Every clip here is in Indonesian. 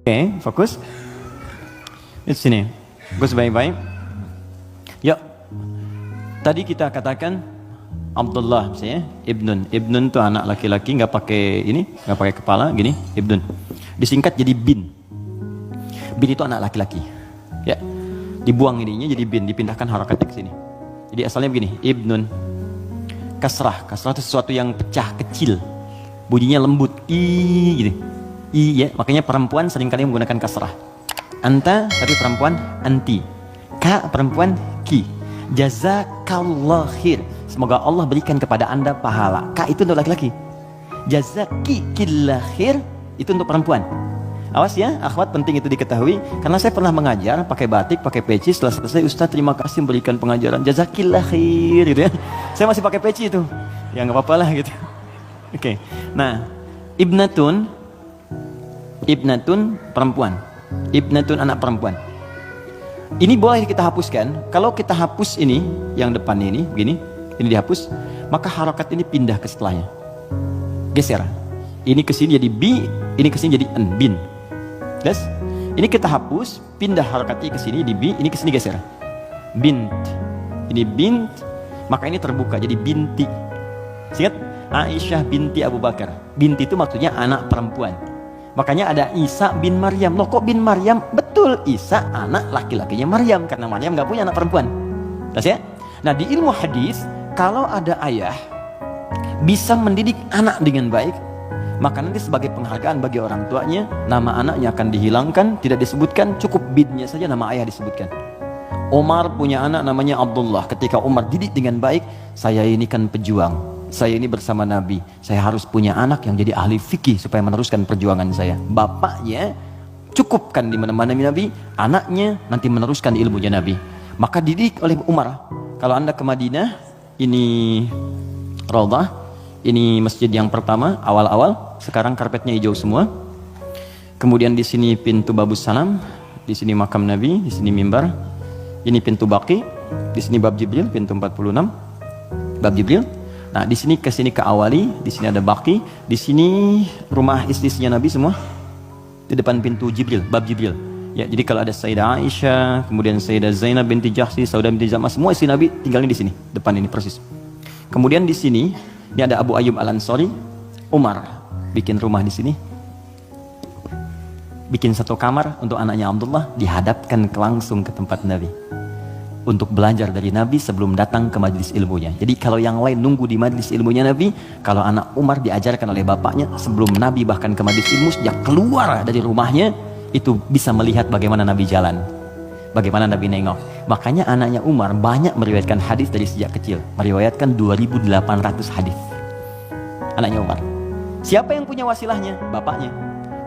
Oke, fokus. Di sini. Fokus baik-baik. Ya. Tadi kita katakan Abdullah misalnya, Ibnun. Ibnun itu anak laki-laki, nggak pakai ini, nggak pakai kepala, gini, Ibnun. Disingkat jadi bin. Bin itu anak laki-laki. Ya. Dibuang ininya jadi bin, dipindahkan harakatnya ke sini. Jadi asalnya begini, Ibnun. Kasrah itu sesuatu yang pecah kecil. Bunyinya lembut, gitu. I ya, makanya perempuan seringkali menggunakan kasrah. Anta, tapi perempuan anti. Ka, perempuan ki. Jazakallah khair. Semoga Allah berikan kepada anda pahala. Ka itu untuk laki-laki. Jazakillah khair itu untuk perempuan. Awas ya, akhwat, penting itu diketahui. Karena saya pernah mengajar pakai batik, pakai peci. Setelah selesai, Ustaz terima kasih memberikan pengajaran. Jazakillah khair gitu ya. Saya masih pakai peci itu. Ya nggak apa-apa lah gitu. Oke. Nah, Ibnatun perempuan. Ibnatun anak perempuan. Ini boleh kita hapuskan. Kalau kita hapus ini, yang depan ini, begini, ini dihapus, maka harokat ini pindah ke setelahnya. Geser. Ini ke sini jadi bi, ini ke sini jadi en, bin. Yes? Ini kita hapus, pindah harokatnya ke sini di bi, ini ke sini geser. Bint. Ini bint, maka ini terbuka jadi binti. Ingat? Aisyah binti Abu Bakar. Binti itu maksudnya anak perempuan. Makanya ada Isa bin Maryam. Loh kok bin Maryam? Betul, Isa anak laki-lakinya Maryam. Karena Maryam gak punya anak perempuan. Terus ya? Nah di ilmu hadis, kalau ada ayah bisa mendidik anak dengan baik, maka nanti sebagai penghargaan bagi orang tuanya, nama anaknya akan dihilangkan, tidak disebutkan, cukup binnya saja nama ayah disebutkan. Umar punya anak namanya Abdullah. Ketika Umar didik dengan baik, saya ini kan pejuang. Saya ini bersama Nabi, saya harus punya anak yang jadi ahli fikih supaya meneruskan perjuangan saya. Bapaknya cukupkan di mana-mana Nabi, anaknya nanti meneruskan ilmunya Nabi. Maka didik oleh Umar. Kalau anda ke Madinah, ini Raudhah, ini masjid yang pertama awal-awal, sekarang karpetnya hijau semua. Kemudian di sini pintu Babus Salam, di sini makam Nabi, di sini mimbar. Ini pintu Baqi, di sini Bab Jibril, pintu 46. Bab Jibril. Nah, di sini ke sini ke Awali, di sini ada Baqi, di sini rumah istrinya Nabi semua. Di depan pintu Jibril, Bab Jibril. Ya, jadi kalau ada Sayyidah Aisyah, kemudian Sayyidah Zainab binti Jahsy, Saudah binti Zam'ah, semua istri Nabi tinggalnya di sini, depan ini persis. Kemudian di sini, ini ada Abu Ayyub Al-Ansari, Umar bikin rumah di sini. Bikin satu kamar untuk anaknya Abdullah, dihadapkan langsung ke tempat Nabi. Untuk belajar dari Nabi sebelum datang ke majelis ilmunya. Jadi kalau yang lain nunggu di majelis ilmunya Nabi, kalau anak Umar diajarkan oleh bapaknya sebelum Nabi bahkan ke majelis ilmu, sejak keluar dari rumahnya itu bisa melihat bagaimana Nabi jalan, bagaimana Nabi nengok. Makanya anaknya Umar banyak meriwayatkan hadis dari sejak kecil, meriwayatkan 2.800 hadis. Anaknya Umar. Siapa yang punya wasilahnya? Bapaknya.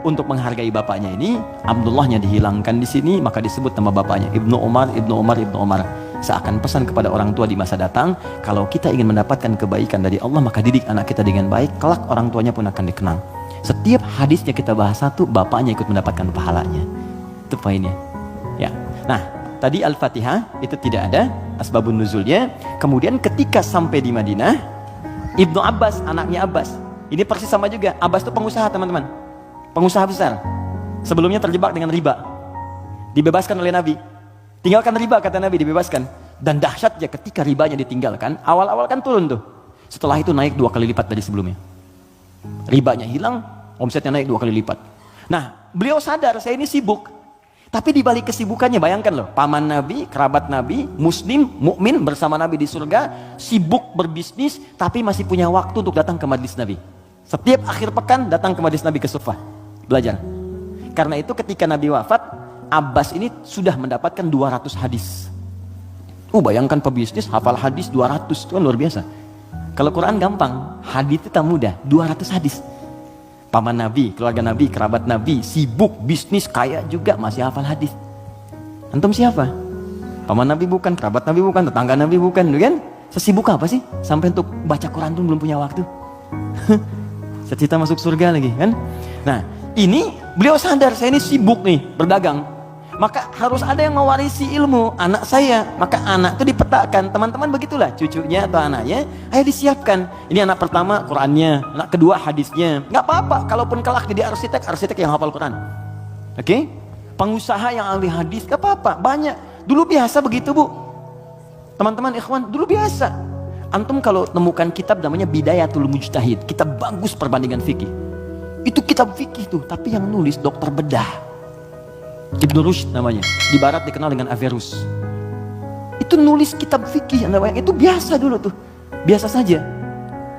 Untuk menghargai bapaknya ini, Abdullahnya dihilangkan di sini, maka disebut nama bapaknya Ibnu Umar, Ibnu Umar, Ibnu Umar. Seakan pesan kepada orang tua di masa datang, kalau kita ingin mendapatkan kebaikan dari Allah, maka didik anak kita dengan baik, kelak orang tuanya pun akan dikenang. Setiap hadisnya kita bahas satu, bapaknya ikut mendapatkan pahalanya. Itu poinnya. Ya. Nah, tadi Al-Fatihah itu tidak ada asbabun nuzulnya. Kemudian ketika sampai di Madinah, Ibnu Abbas, anaknya Abbas, ini persis sama juga. Abbas itu pengusaha, teman-teman. Pengusaha besar, sebelumnya terjebak dengan riba, dibebaskan oleh Nabi. Tinggalkan riba, kata Nabi, dibebaskan. Dan dahsyatnya ketika ribanya ditinggalkan, awal-awal kan turun tuh. Setelah itu naik 2 kali lipat dari sebelumnya. Ribanya hilang, omsetnya naik 2 kali lipat. Nah, beliau sadar saya ini sibuk. Tapi di balik kesibukannya, bayangkan loh, paman Nabi, kerabat Nabi, muslim, mukmin bersama Nabi di surga, sibuk berbisnis, tapi masih punya waktu untuk datang ke majlis Nabi. Setiap akhir pekan datang ke majlis Nabi ke Sufah. Belajar. Karena itu ketika Nabi wafat, Abbas ini sudah mendapatkan 200 hadis. Bayangkan pebisnis hafal hadis 200, itu kan luar biasa. Kalau Quran gampang, hadis itu tak mudah, 200 hadis. Paman Nabi, keluarga Nabi, kerabat Nabi, sibuk, bisnis, kaya juga, masih hafal hadis. Antum siapa? Paman Nabi bukan, kerabat Nabi bukan, tetangga Nabi bukan, kan? Sesibuk apa sih? Sampai untuk baca Quran pun belum punya waktu. Cita-cita masuk surga lagi, kan? Nah, ini beliau sadar saya ini sibuk nih berdagang, maka harus ada yang mewarisi ilmu anak saya. Maka anak itu dipetakan, teman-teman begitulah, cucunya atau anaknya, ayo disiapkan. Ini anak pertama Qurannya, anak kedua hadisnya. Nggak apa-apa, kalaupun kelak jadi arsitek yang hafal Quran. Oke? Pengusaha yang ahli hadis, gak apa-apa, banyak. Dulu biasa begitu Bu. Teman-teman ikhwan, dulu biasa. Antum kalau temukan kitab namanya Bidayatul Mujtahid, kitab bagus perbandingan fikih. Itu kitab fikih tuh, tapi yang nulis dokter bedah. Ibnu Rushd namanya, di barat dikenal dengan Averroes. Itu nulis kitab fikih, itu biasa dulu tuh, biasa saja.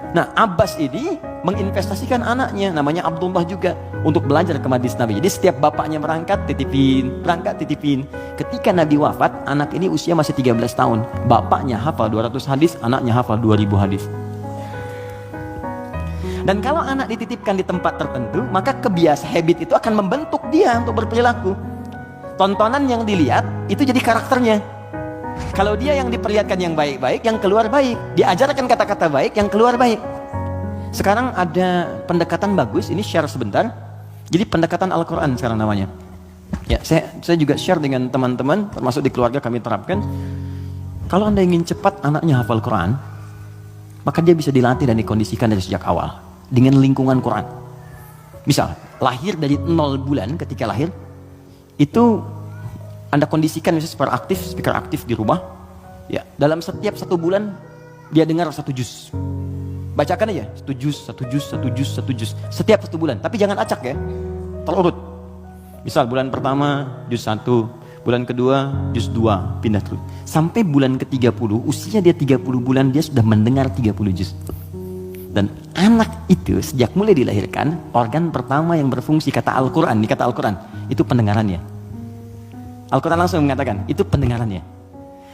Nah, Abbas ini menginvestasikan anaknya, namanya Abdullah juga, untuk belajar ke majlis Nabi. Jadi setiap bapaknya berangkat titipin. Ketika Nabi wafat, anak ini usia masih 13 tahun. Bapaknya hafal 200 hadis, anaknya hafal 2000 hadis. Dan kalau anak dititipkan di tempat tertentu, maka habit itu akan membentuk dia untuk berperilaku. Tontonan yang dilihat, itu jadi karakternya. Kalau dia yang diperlihatkan yang baik-baik, yang keluar baik. Diajarkan kata-kata baik, yang keluar baik. Sekarang ada pendekatan bagus, ini share sebentar. Jadi pendekatan Al-Quran sekarang namanya. Ya, saya juga share dengan teman-teman, termasuk di keluarga kami terapkan. Kalau Anda ingin cepat anaknya hafal Quran, maka dia bisa dilatih dan dikondisikan dari sejak awal dengan lingkungan Quran. Misal, lahir dari 0 bulan ketika lahir, itu Anda kondisikan misalnya speaker aktif di rumah. Ya, dalam setiap 1 bulan dia dengar 1 juz. Bacakan aja 1 juz setiap 1 bulan, tapi jangan acak ya, terurut. Misal bulan pertama juz 1, bulan kedua juz 2, pindah terus sampai bulan ke-30, usia dia 30 bulan dia sudah mendengar 30 juz. Dan anak itu sejak mulai dilahirkan, organ pertama yang berfungsi kata Al-Quran itu pendengarannya. Al-Quran langsung mengatakan itu pendengarannya.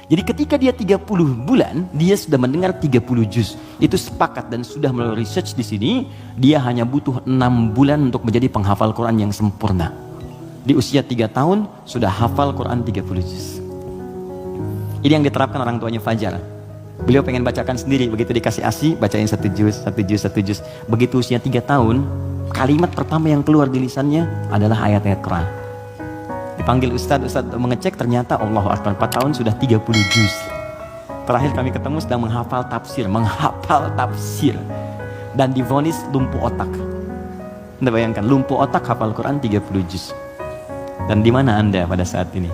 Jadi ketika dia 30 bulan, dia sudah mendengar 30 juz. Itu sepakat dan sudah melalui research di sini, dia hanya butuh 6 bulan untuk menjadi penghafal Quran yang sempurna. Di usia 3 tahun, sudah hafal Quran 30 juz. Ini yang diterapkan orang tuanya Fajar. Beliau pengen bacakan sendiri, begitu dikasih ASI, bacain 1 juz. Begitu usia 3 tahun, kalimat pertama yang keluar di lisannya adalah ayat-ayat Quran. Dipanggil Ustadz mengecek, ternyata Allahu Akbar, 4 tahun sudah 30 juz. Terakhir kami ketemu sedang menghafal tafsir dan divonis lumpuh otak. Anda bayangkan, lumpuh otak hafal Quran 30 juz. Dan di mana Anda pada saat ini?